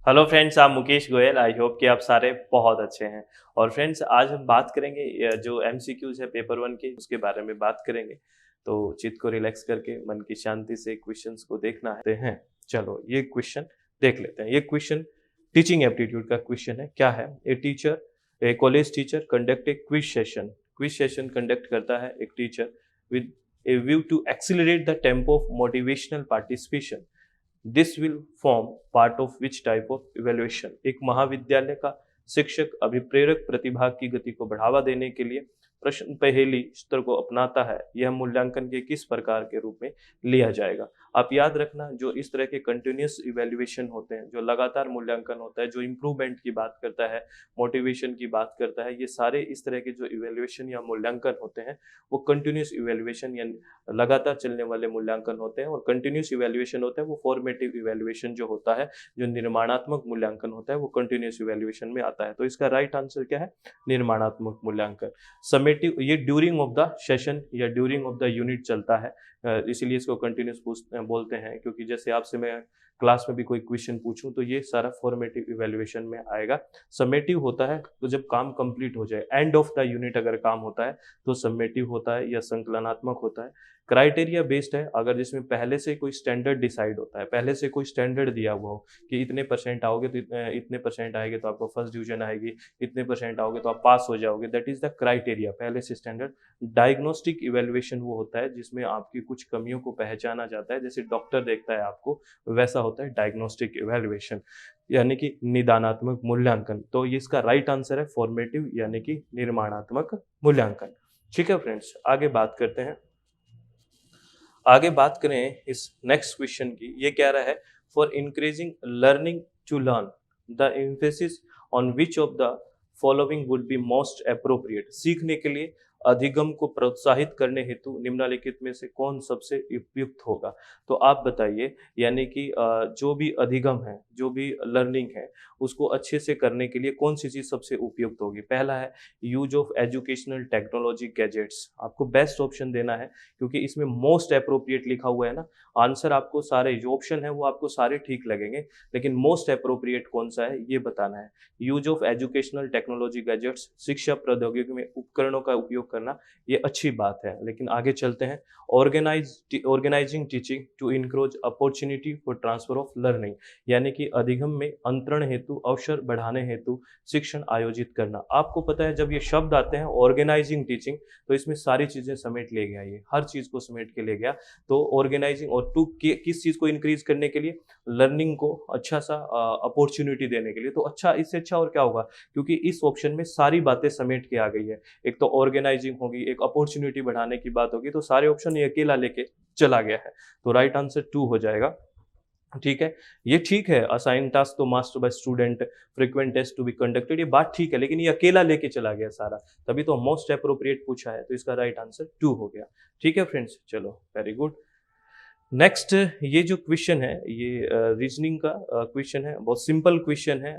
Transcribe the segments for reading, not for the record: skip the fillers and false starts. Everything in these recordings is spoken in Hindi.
हेलो फ्रेंड्स, आप मुकेश गोयल। आई होप कि आप सारे बहुत अच्छे हैं। और फ्रेंड्स, आज हम बात करेंगे जो एमसीक्यूज है पेपर वन के, उसके बारे में बात करेंगे। तो चित्त को रिलैक्स करके मन की शांति से क्वेश्चंस को देखना है। चलो ये क्वेश्चन देख लेते हैं। ये क्वेश्चन टीचिंग एप्टीट्यूड का क्वेश्चन है। क्या है? A college teacher conduct a quiz session conduct करता है एक teacher with a view to accelerate the tempo of motivational participation. This will form part of which type of evaluation. एक महाविद्यालय का शिक्षक अभिप्रेरक प्रतिभाग की गति को बढ़ावा देने के लिए प्रश्न पहेली स्तर को अपनाता है। यह मूल्यांकन के किस प्रकार के रूप में लिया जाएगा? आप याद रखना, जो इस तरह के कंटिन्यूस इवेल्युएशन होते हैं, जो लगातार मूल्यांकन होता है, जो इम्प्रूवमेंट की बात करता है, मोटिवेशन की बात करता है, ये सारे इस तरह के जो इवेल्युएशन या मूल्यांकन होते हैं वो कंटिन्यूस इवेल्युएशन या लगातार चलने वाले मूल्यांकन होते हैं। और कंटिन्यूस इवेल्युएशन होता है वो फॉर्मेटिव इवेल्युएशन जो होता है, जो निर्माणात्मक मूल्यांकन होता है, वो कंटिन्यूस इवेल्युएशन में आता है। तो इसका राइट आंसर क्या है? निर्माणात्मक मूल्यांकन। समेटिव ये ड्यूरिंग ऑफ द सेशन या ड्यूरिंग ऑफ द यूनिट चलता है, इसीलिए इसको कंटिन्यूस बोलते हैं। क्योंकि जैसे आपसे मैं क्लास में भी कोई क्वेश्चन पूछूं तो ये सारा फॉर्मेटिव इवेल्युएशन में आएगा। समेटिव होता है तो जब काम कंप्लीट हो जाए, एंड ऑफ द यूनिट अगर काम होता है तो समेटिव होता है या संकलनात्मक होता है। क्राइटेरिया बेस्ड है, अगर जिसमें पहले से कोई स्टैंडर्ड डिसाइड होता है, पहले से कोई स्टैंडर्ड दिया हुआ हो कि इतने परसेंट आओगे तो इतने परसेंट आएंगे तो आपको फर्स्ट डिवीजन आएगी, इतने परसेंट आओगे तो आप पास हो जाओगे, दैट इज द क्राइटेरिया, पहले से स्टैंडर्ड। डायग्नोस्टिक इवेल्युएशन वो होता है जिसमें आपकी कुछ कमियों को पहचाना जाता है, जैसे डॉक्टर देखता है आपको, वैसा होता है डायग्नोस्टिक इवेल्युएशन, यानी कि निदानात्मक मूल्यांकन। तो ये इसका राइट आंसर है फॉर्मेटिव यानी कि निर्माणात्मक मूल्यांकन। ठीक है फ्रेंड्स, आगे बात करें इस नेक्स्ट क्वेश्चन की। ये कह रहा है, for increasing learning to learn the emphasis on which of the following would be most appropriate. सीखने के लिए अधिगम को प्रोत्साहित करने हेतु निम्नलिखित में से कौन सबसे उपयुक्त होगा? तो आप बताइए, यानी कि जो भी अधिगम है, जो भी लर्निंग है, उसको अच्छे से करने के लिए कौन सी चीज सबसे उपयुक्त होगी? पहला है use of educational technology gadgets. आपको बेस्ट ऑप्शन देना है क्योंकि इसमें मोस्ट अप्रोप्रिएट लिखा हुआ है ना। आंसर आपको सारे जो ऑप्शन है वो आपको सारे ठीक लगेंगे, लेकिन मोस्ट अप्रोप्रिएट कौन सा है ये बताना है। Use of educational technology gadgets, शिक्षा प्रौद्योगिकी में उपकरणों का उपयोग करना, ये अच्छी बात है। लेकिन आगे चलते हैं। Organising teaching to increase opportunity for transfer of learning, यानी कि अधिगम में अंतरण हेतु, अवसर बढ़ाने हेतु शिक्षण आयोजित करना। आपको पता है जब ये शब्द आते हैं ऑर्गेनाइजिंग टीचिंग, तो इसमें सारी चीजें समेट ले गया, ये हर चीज को समेट के ले गया। तो ऑर्गेनाइजिंग और टू किस चीज को इंक्रीज करने के लिए? लर्निंग को अच्छा सा अपॉर्चुनिटी देने के लिए। तो अच्छा, इससे अच्छा और क्या होगा? क्योंकि इस ऑप्शन में सारी बातें समेट के आ गई है। एक तो ऑर्गेनाइजिंग होगी, एक अपॉर्चुनिटी बढ़ाने की बात होगी, तो सारे ऑप्शन ये अकेला लेके चला गया है। तो राइट आंसर 2 हो जाएगा। ठीक है, ये ठीक है, assign task to master by student, frequent test to be conducted, ये बात ठीक है, लेकिन ये अकेला लेके चला गया सारा, तभी तो मोस्ट अप्रोप्रिएट पूछा है। तो इसका राइट आंसर 2 हो गया। ठीक है फ्रेंड्स, चलो वेरी गुड। नेक्स्ट, ये जो क्वेश्चन है ये रीजनिंग का क्वेश्चन है। बहुत सिंपल क्वेश्चन है,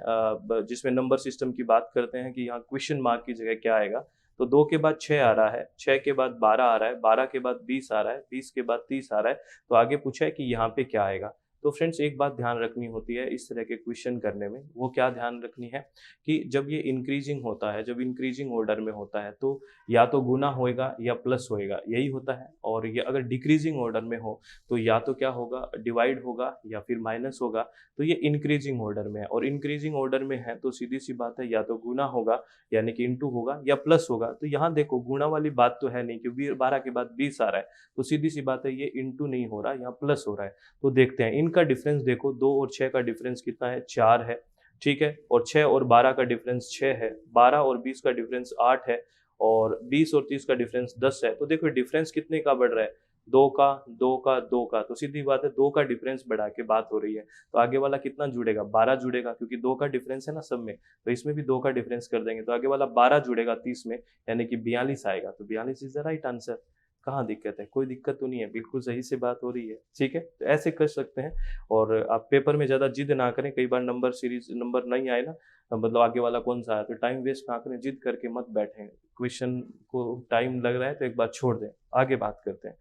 जिसमें नंबर सिस्टम की बात करते हैं कि यहाँ क्वेश्चन मार्क की जगह क्या आएगा। तो 2 के बाद 6 आ रहा है, 6 के बाद 12 आ रहा है, 12 के बाद 20 आ रहा है, 20 के बाद 30 आ रहा है। तो आगे पूछा है कि यहाँ पे क्या आएगा। तो फ्रेंड्स, एक बात ध्यान रखनी होती है इस तरह के क्वेश्चन करने में, वो क्या ध्यान रखनी है कि जब ये इंक्रीजिंग होता है, जब इंक्रीजिंग ऑर्डर में होता है, तो या तो गुना होएगा या प्लस होएगा, यही होता है। और ये अगर डिक्रीजिंग ऑर्डर में हो तो या तो क्या होगा, डिवाइड होगा या फिर माइनस होगा। तो ये इंक्रीजिंग ऑर्डर में है, और इंक्रीजिंग ऑर्डर में है तो सीधी सी बात है, या तो गुना होगा यानी कि इंटू होगा, या प्लस होगा। तो यहाँ देखो गुणा वाली बात तो है नहीं, क्योंकि 12 के बाद 20 आ रहा है, तो सीधी सी बात है ये इंटू नहीं हो रहा, यहाँ प्लस हो रहा है। तो देखते हैं इनका डिफरेंस, देखो 2 और 6 का डिफरेंस कितना है? 4 है। ठीक है, और 6 और 12 का डिफरेंस 6 है, 12 और 20 का डिफरेंस 8 है, और 20 और 30 का डिफरेंस 10 है। तो देखो डिफरेंस कितने का बढ़ रहा है? 2 का, 2 का, 2 का। तो सीधी बात है 2 का डिफरेंस बढ़ा के बात हो रही है। तो आगे वाला कितना जुड़ेगा? 12 जुड़ेगा, क्योंकि 2 का डिफरेंस है ना सब में। तो इसमें भी 2 का डिफरेंस कर देंगे, तो आगे वाला 12 जुड़ेगा 30 में, यानी कि 42 आएगा। तो 42 इज द राइट आंसर। कहाँ दिक्कत है? कोई दिक्कत तो नहीं है, बिल्कुल सही से बात हो रही है। ठीक है, तो ऐसे कर सकते हैं। और आप पेपर में ज़्यादा जिद ना करें, कई बार नंबर सीरीज नंबर नहीं आए ना, मतलब आगे वाला कौन सा है, तो टाइम वेस्ट ना करें, जिद करके मत बैठें। क्वेश्चन को टाइम लग रहा है तो एक बार छोड़ दें, आगे बात करते हैं।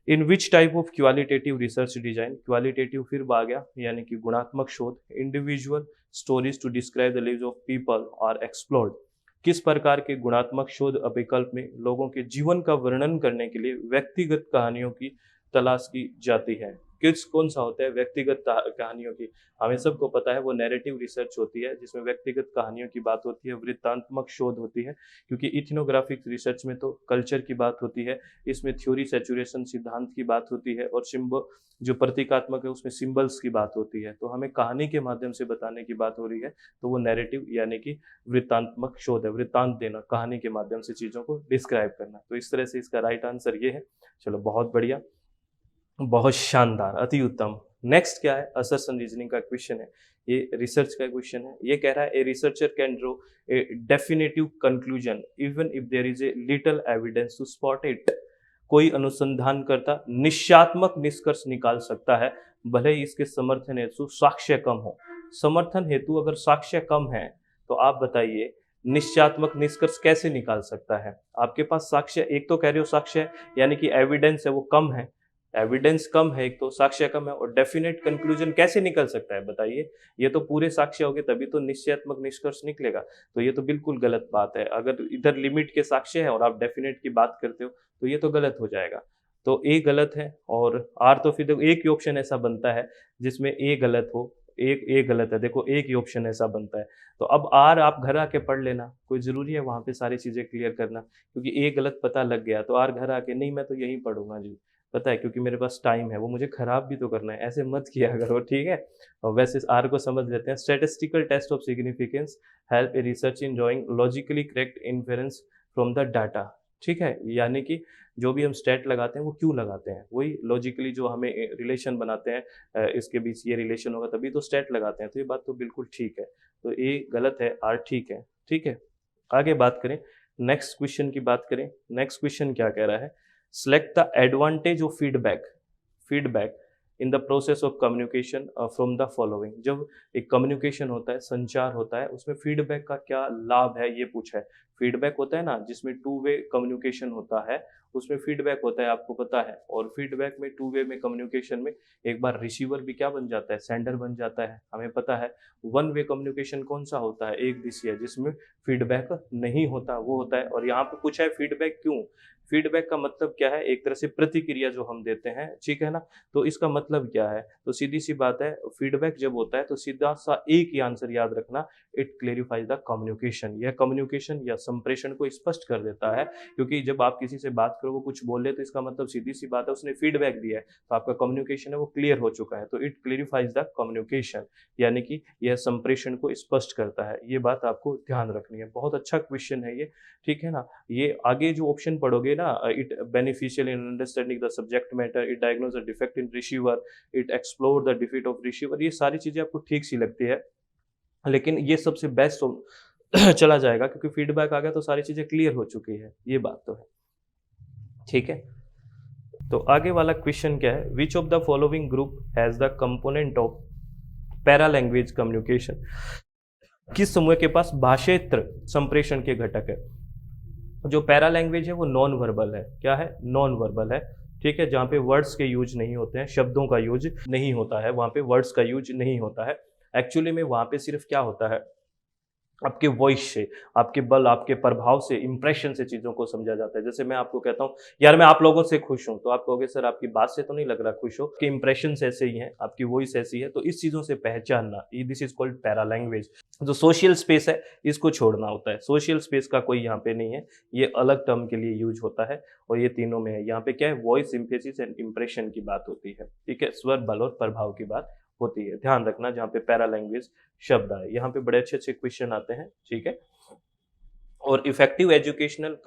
In which type of qualitative research design, qualitative फिर आ गया यानी कि गुणात्मक शोध, individual stories to describe the lives of people are explored, किस प्रकार के गुणात्मक शोध विकल्प में लोगों के जीवन का वर्णन करने के लिए व्यक्तिगत कहानियों की तलाश की जाती है। किस कौन सा होता है व्यक्तिगत कहानियों की, हमें सबको पता है वो नैरेटिव रिसर्च होती है जिसमें व्यक्तिगत कहानियों की बात होती है, वृत्तांत्मक शोध होती है, क्योंकि इथनोग्राफिक रिसर्च में तो कल्चर की बात होती है, इसमें थ्योरी सैचुरेशन सिद्धांत की बात होती है, और सिंबल जो प्रतीकात्मक है उसमें सिंबल्स की बात होती है। तो हमें कहानी के माध्यम से बताने की बात हो रही है तो वो नैरेटिव यानी कि वृत्तांत्मक शोध है, वृत्तांत देना, कहानी के माध्यम से चीजों को डिस्क्राइब करना। तो इस तरह से इसका राइट आंसर ये है। चलो बहुत बढ़िया, बहुत शानदार, अति उत्तम। नेक्स्ट क्या है, असर्शन रीजनिंग का क्वेश्चन है, ये रिसर्च का क्वेश्चन है। ये कह रहा है a researcher can draw a definitive conclusion even if there is a little evidence to spot it. कोई अनुसंधानकर्ता निश्चयात्मक निष्कर्ष निकाल सकता है भले ही इसके समर्थन हेतु साक्ष्य कम हो। समर्थन हेतु अगर साक्ष्य कम है तो आप बताइए निश्चयात्मक निष्कर्ष कैसे निकाल सकता है। आपके पास साक्ष्य, एक तो कह रहे हो साक्ष्य है यानी कि एविडेंस है वो कम है, एविडेंस कम है एक तो, साक्ष्य कम है, और डेफिनेट कंक्लूजन कैसे निकल सकता है बताइए। ये तो पूरे साक्ष्य होंगे तभी तो निश्चयात्मक निष्कर्ष निकलेगा। तो ये तो बिल्कुल गलत बात है। अगर इधर लिमिट के साक्ष्य है और आप डेफिनेट की बात करते हो तो ये तो गलत हो जाएगा। तो ए गलत है और आर तो फिर देखो एक ही ऑप्शन ऐसा बनता है जिसमें ए गलत हो, एक ए गलत है, देखो एक ही ऑप्शन ऐसा बनता है। तो अब आर आप घर आके पढ़ लेना, कोई जरूरी है वहां पे सारी चीजें क्लियर करना, क्योंकि ए गलत पता लग गया तो आर घर आके नहीं मैं तो यही पढ़ूंगा जी, पता है क्योंकि मेरे पास टाइम है, वो मुझे खराब भी तो करना है, ऐसे मत किया करो, ठीक है। और वैसे आर को समझ लेते हैं। Statistical test of significance help a research in drawing logically correct inference from the data, ठीक है। यानी कि जो भी हम स्टैट लगाते हैं वो क्यों लगाते हैं, वही लॉजिकली जो हमें रिलेशन बनाते हैं, इसके बीच ये रिलेशन होगा तभी तो स्टैट लगाते हैं। तो ये बात तो बिल्कुल ठीक है। तो ए गलत है, आर ठीक है, ठीक है। आगे बात करें, नेक्स्ट क्वेश्चन की बात करें। नेक्स्ट क्वेश्चन क्या कह रहा है, select the advantage of feedback in the process of communication from the following। जब एक कम्युनिकेशन होता है, संचार होता है, उसमें फीडबैक का क्या लाभ है ये पूछा है। फीडबैक होता है ना जिसमें टू वे कम्युनिकेशन होता है, उसमें फीडबैक होता है, आपको पता है। और फीडबैक में टू वे में कम्युनिकेशन में एक बार रिसीवर भी क्या बन जाता है, सेंडर बन जाता है, हमें पता है। वन वे कम्युनिकेशन कौन सा होता है, एक दिशीय, जिसमें फीडबैक नहीं होता, वो होता है। और यहाँ पे पूछा है फीडबैक क्यों, फीडबैक का मतलब क्या है, एक तरह से प्रतिक्रिया जो हम देते हैं, ठीक है ना। तो इसका मतलब क्या है, तो सीधी सी बात है, फीडबैक जब होता है तो सीधा सा एक ही आंसर याद रखना, इट क्लेरिफाइज द कम्युनिकेशन। यह कम्युनिकेशन या संप्रेषण को स्पष्ट कर देता है, क्योंकि जब आप किसी से बात करो वो कुछ बोले तो इसका मतलब सीधी सी बात है उसने फीडबैक दिया है, तो आपका कम्युनिकेशन है वो क्लियर हो चुका है। तो इट क्लेरिफाइज द कम्युनिकेशन, यानी कि यह संप्रेषण को स्पष्ट करता है। ये बात आपको ध्यान रखनी है। बहुत अच्छा क्वेश्चन है ये, ठीक है ना। ये आगे जो ऑप्शन पढ़ोगे ना, it beneficial in understanding the subject matter, it diagnose the defect in receiver, it explore the defeat of receiver, ये सारी चीजें आपको ठीक सी लगती है, लेकिन ये सबसे बेस्ट चला जाएगा क्योंकि फीडबैक आ गया तो सारी चीजें क्लियर हो चुकी है, ये बात तो है, ठीक है। तो आगे वाला क्वेश्चन क्या है, विच of the following group has the component of para language communication. किस समूह के पास भाषेत्र संप्रेषण के घटक है। जो पैरा लैंग्वेज है वो नॉन वर्बल है, क्या है, नॉन वर्बल है, ठीक है। जहाँ पे वर्ड्स के यूज नहीं होते हैं, शब्दों का यूज नहीं होता है, वहाँ पे वर्ड्स का यूज नहीं होता है। एक्चुअली में वहाँ पे सिर्फ क्या होता है, आपके वॉइस से, आपके बल, आपके प्रभाव से, इंप्रेशन से चीजों को समझा जाता है। जैसे मैं आपको कहता हूँ यार मैं आप लोगों से खुश हूँ, तो आप कहोगे सर आपकी बात से तो नहीं लग रहा खुश हो, कि इंप्रेशन ऐसे ही हैं, आपकी वॉइस ऐसी है। तो इस चीजों से पहचानना, this is called para language. जो सोशल स्पेस है इसको छोड़ना होता है, सोशल स्पेस का कोई यहाँ पे नहीं है, ये अलग टर्म के लिए यूज होता है। और ये तीनों में है, यहाँ पे क्या है, वॉइस, इम्फेसिस एंड इंप्रेशन की बात होती है, ठीक है, स्वर, बल और प्रभाव की बात होती है। ध्यान रखना जहाँ पे पैरा लैंग्वेज शब्द आए, यहाँ पे बड़े अच्छे अच्छे क्वेश्चन आते हैं, ठीक है। और इफेक्टिव एजुकेशनल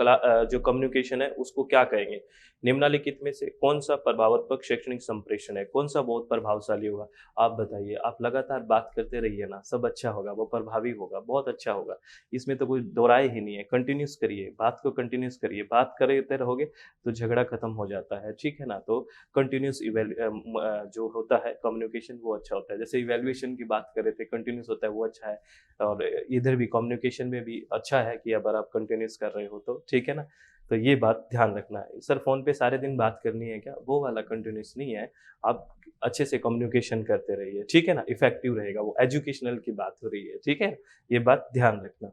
जो कम्युनिकेशन है उसको क्या कहेंगे, निम्नलिखित में से कौन सा प्रभावात्मक शैक्षणिक संप्रेषण है, कौन सा बहुत प्रभावशाली होगा, आप बताइए। आप लगातार बात करते रहिए ना, सब अच्छा होगा, वो प्रभावी होगा, बहुत अच्छा होगा, इसमें तो कोई दोराय ही नहीं है। कंटिन्यूस करिए बात को, कंटिन्यूस करिए, बात करते रहोगे तो झगड़ा खत्म हो जाता है, ठीक है ना। तो कंटिन्यूस जो होता है कम्युनिकेशन वो अच्छा होता है। जैसे इवेल्युएशन की बात कर रहे थे, कंटिन्यूस होता है वो अच्छा है। और इधर भी कम्युनिकेशन में भी अच्छा है कि अगर आप कंटिन्यूस कर रहे हो तो, ठीक है ना। तो ये बात ध्यान रखना है। सर फ़ोन पे सारे दिन बात करनी है क्या? वो वाला कंटीन्यूअस नहीं है। आप अच्छे से कम्युनिकेशन करते रहिए, ठीक है ना? इफ़ेक्टिव रहेगा वो, एजुकेशनल की बात हो रही है, ठीक है? ये बात ध्यान रखना।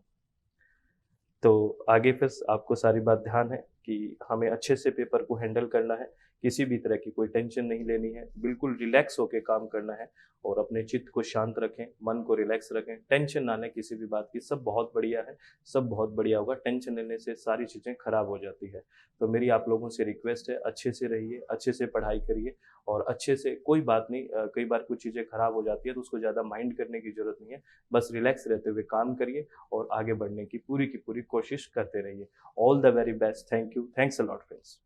तो आगे फिर आपको सारी बात ध्यान है कि हमें अच्छे से पेपर को हैंडल करना है, किसी भी तरह की कोई टेंशन नहीं लेनी है, बिल्कुल रिलैक्स होके काम करना है और अपने चित्त को शांत रखें, मन को रिलैक्स रखें, टेंशन ना लें किसी भी बात की, सब बहुत बढ़िया है, सब बहुत बढ़िया होगा, टेंशन लेने से सारी चीज़ें खराब हो जाती है। तो मेरी आप लोगों से रिक्वेस्ट है, अच्छे से रहिए, अच्छे से पढ़ाई करिए और अच्छे से कोई बात नहीं कई बार कुछ चीज़ें खराब हो जाती है तो उसको ज़्यादा माइंड करने की ज़रूरत नहीं है, बस रिलैक्स रहते हुए काम करिए और आगे बढ़ने की पूरी कोशिश करते रहिए। All the very best. Thank you. Thanks a lot friends.